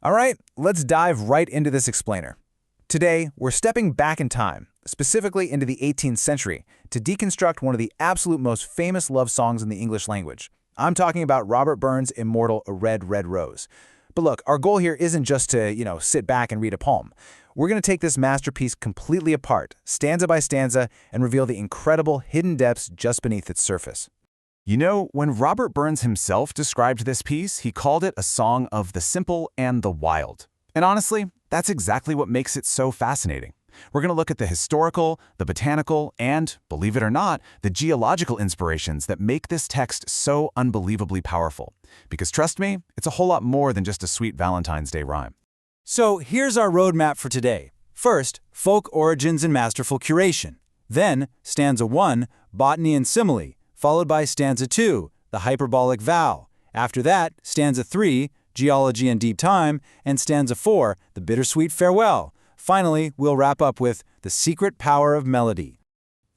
All right, let's dive right into this explainer. Today, we're stepping back in time, specifically into the 18th century, to deconstruct one of the absolute most famous love songs in the English language. I'm talking about Robert Burns' immortal A Red, Red Rose. But look, our goal here isn't just to, sit back and read a poem. We're going to take this masterpiece completely apart, stanza by stanza, and reveal the incredible hidden depths just beneath its surface. You know, when Robert Burns himself described this piece, he called it a song of the simple and the wild. And honestly, that's exactly what makes it so fascinating. We're going to look at the historical, the botanical, and, believe it or not, the geological inspirations that make this text so unbelievably powerful. Because trust me, it's a whole lot more than just a sweet Valentine's Day rhyme. So here's our roadmap for today. First, folk origins and masterful curation. Then, stanza 1, botany and simile, followed by stanza 2, the hyperbolic vow. After that, stanza 3, geology and deep time, and stanza 4, the bittersweet farewell. Finally, we'll wrap up with the secret power of melody.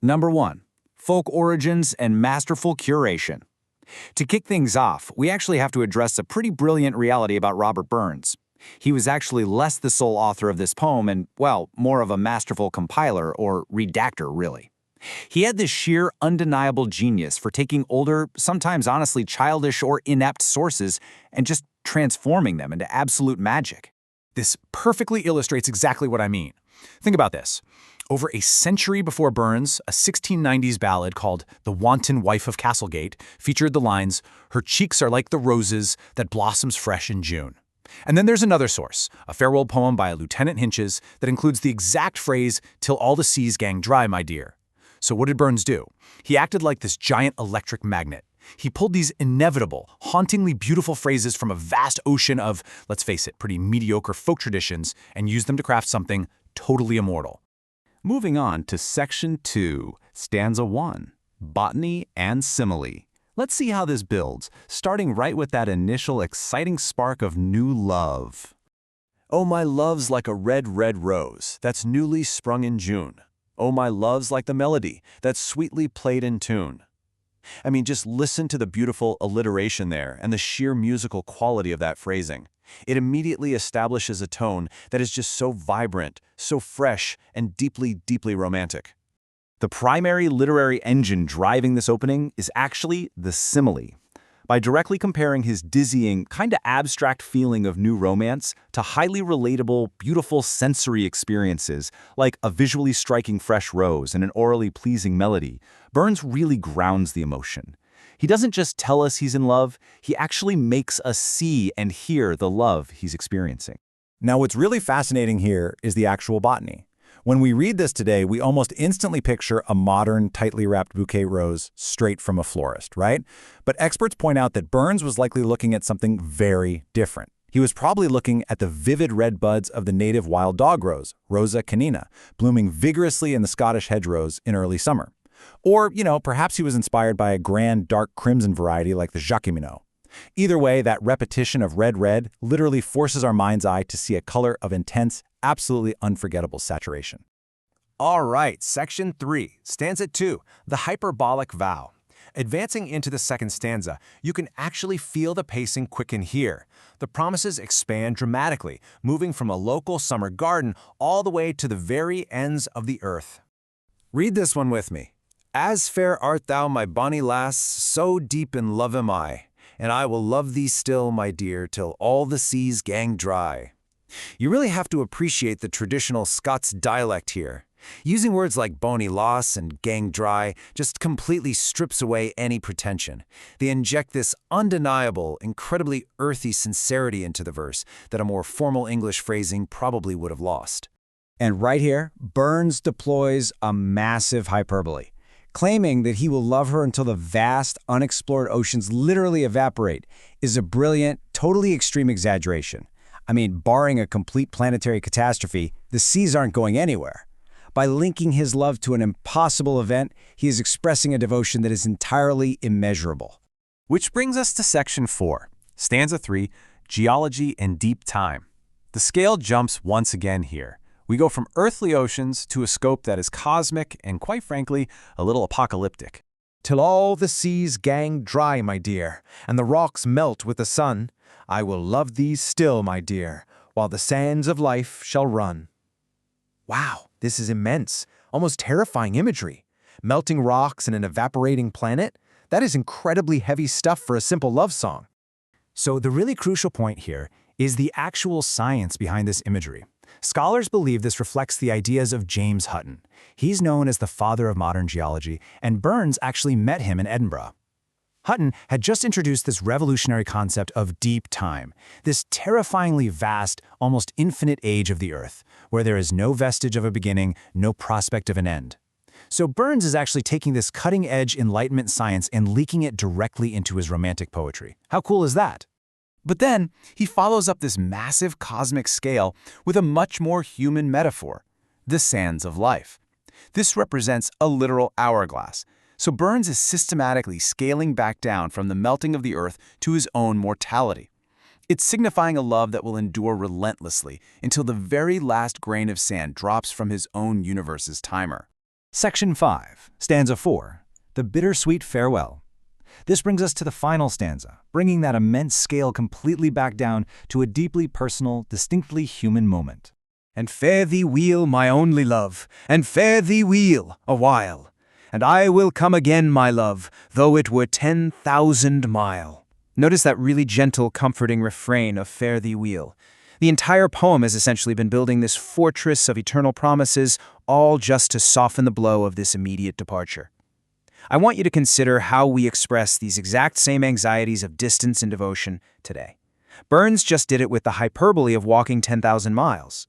Number 1. Folk origins and masterful curation. To kick things off, we actually have to address a pretty brilliant reality about Robert Burns. He was actually less the sole author of this poem and, well, more of a masterful compiler or redactor, really. He had this sheer, undeniable genius for taking older, sometimes honestly childish or inept sources and just transforming them into absolute magic. This perfectly illustrates exactly what I mean. Think about this. Over a century before Burns, a 1690s ballad called The Wanton Wife of Castlegate featured the lines, "Her cheeks are like the roses that blossoms fresh in June." And then there's another source, a farewell poem by Lieutenant Hinches that includes the exact phrase, "Till all the seas gang dry, my dear." So what did Burns do? He acted like this giant electric magnet. He pulled these inevitable, hauntingly beautiful phrases from a vast ocean of, let's face it, pretty mediocre folk traditions and used them to craft something totally immortal. Moving on to section 2, stanza 1, botany and simile. Let's see how this builds, starting right with that initial exciting spark of new love. "Oh, my love's like a red, red rose that's newly sprung in June. Oh, my love's like the melody that's sweetly played in tune." I mean, just listen to the beautiful alliteration there and the sheer musical quality of that phrasing. It immediately establishes a tone that is just so vibrant, so fresh, and deeply, deeply romantic. The primary literary engine driving this opening is actually the simile. By directly comparing his dizzying, kind of abstract feeling of new romance to highly relatable, beautiful sensory experiences like a visually striking fresh rose and an orally pleasing melody, Burns really grounds the emotion. He doesn't just tell us he's in love, he actually makes us see and hear the love he's experiencing. Now, what's really fascinating here is the actual botany. When we read this today, we almost instantly picture a modern, tightly wrapped bouquet rose straight from a florist, right? But experts point out that Burns was likely looking at something very different. He was probably looking at the vivid red buds of the native wild dog rose, Rosa canina, blooming vigorously in the Scottish hedgerows in early summer. Or, perhaps he was inspired by a grand dark crimson variety like the Jacqueminot. Either way, that repetition of red literally forces our mind's eye to see a color of intense, absolutely unforgettable saturation. All right, section 3, stanza 2, the hyperbolic vow. Advancing into the second stanza, you can actually feel the pacing quicken here. The promises expand dramatically, moving from a local summer garden all the way to the very ends of the earth. Read this one with me. "As fair art thou, my bonny lass, so deep in love am I. And I will love thee still, my dear, till all the seas gang dry." You really have to appreciate the traditional Scots dialect here. Using words like bonny lass and gang dry just completely strips away any pretension. They inject this undeniable, incredibly earthy sincerity into the verse that a more formal English phrasing probably would have lost. And right here, Burns deploys a massive hyperbole, claiming that he will love her until the vast, unexplored oceans literally evaporate, is a brilliant, totally extreme exaggeration. I mean, barring a complete planetary catastrophe, the seas aren't going anywhere. By linking his love to an impossible event, he is expressing a devotion that is entirely immeasurable. Which brings us to section 4, stanza 3, geology and deep time. The scale jumps once again here. We go from earthly oceans to a scope that is cosmic and, quite frankly, a little apocalyptic. "Till all the seas gang dry, my dear, and the rocks melt with the sun, I will love thee still, my dear. while the sands of life shall run. Wow, this is immense, almost terrifying imagery. Melting rocks and an evaporating planet? That is incredibly heavy stuff for a simple love song. So the really crucial point here is the actual science behind this imagery. Scholars believe this reflects the ideas of James Hutton. He's known as the father of modern geology, and Burns actually met him in Edinburgh. Hutton had just introduced this revolutionary concept of deep time, this terrifyingly vast, almost infinite age of the Earth, where there is no vestige of a beginning, no prospect of an end. So Burns is actually taking this cutting-edge Enlightenment science and leaking it directly into his romantic poetry. How cool is that? But then, he follows up this massive cosmic scale with a much more human metaphor, the sands of life. This represents a literal hourglass. So Burns is systematically scaling back down from the melting of the Earth to his own mortality. It's signifying a love that will endure relentlessly until the very last grain of sand drops from his own universe's timer. Section 5, stanza 4, the bittersweet farewell. This brings us to the final stanza, bringing that immense scale completely back down to a deeply personal, distinctly human moment. And fare thee weel, my only love, and fare thee weel a while. And I will come again, my love, though it were 10,000 mile. Notice that really gentle, comforting refrain of fare thee weel. The entire poem has essentially been building this fortress of eternal promises, all just to soften the blow of this immediate departure. I want you to consider how we express these exact same anxieties of distance and devotion today. Burns just did it with the hyperbole of walking 10,000 miles.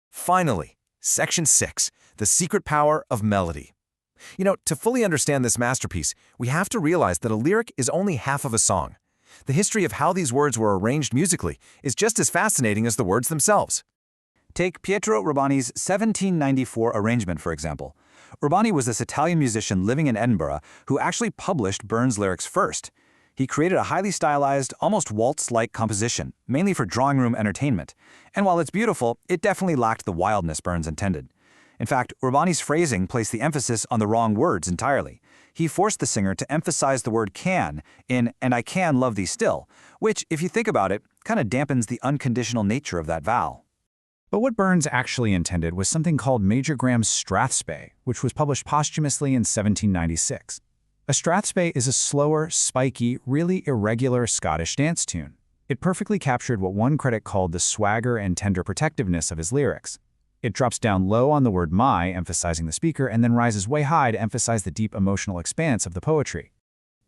Finally, Section 6, the secret power of melody. To fully understand this masterpiece, we have to realize that a lyric is only half of a song. The history of how these words were arranged musically is just as fascinating as the words themselves. Take Pietro Urbani's 1794 arrangement, for example. Urbani was this Italian musician living in Edinburgh who actually published Burns' lyrics first. He created a highly stylized, almost waltz-like composition, mainly for drawing room entertainment. And while it's beautiful, it definitely lacked the wildness Burns intended. In fact, Urbani's phrasing placed the emphasis on the wrong words entirely. He forced the singer to emphasize the word can in "and I can love thee still," which, if you think about it, kind of dampens the unconditional nature of that vow. But what Burns actually intended was something called Major Graham's Strathspey, which was published posthumously in 1796. A strathspey is a slower, spiky, really irregular Scottish dance tune. It perfectly captured what one critic called the swagger and tender protectiveness of his lyrics. It drops down low on the word my, emphasizing the speaker, and then rises way high to emphasize the deep emotional expanse of the poetry.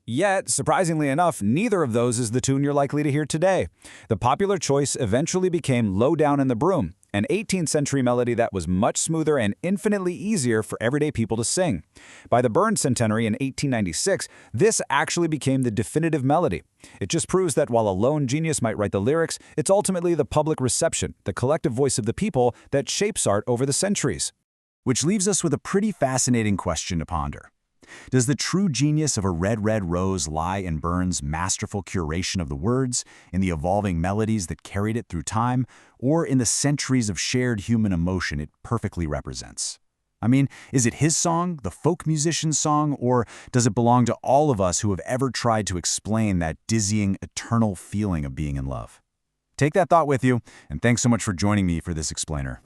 Yet, surprisingly enough, neither of those is the tune you're likely to hear today. The popular choice eventually became Low Down in the Broom, an 18th century melody that was much smoother and infinitely easier for everyday people to sing. By the Burns centenary in 1896, this actually became the definitive melody. It just proves that while a lone genius might write the lyrics, it's ultimately the public reception, the collective voice of the people, that shapes art over the centuries. Which leaves us with a pretty fascinating question to ponder. Does the true genius of A Red, Red Rose lie in Burns' masterful curation of the words, in the evolving melodies that carried it through time, or in the centuries of shared human emotion it perfectly represents? I mean, is it his song, the folk musician's song, or does it belong to all of us who have ever tried to explain that dizzying, eternal feeling of being in love? Take that thought with you, and thanks so much for joining me for this explainer.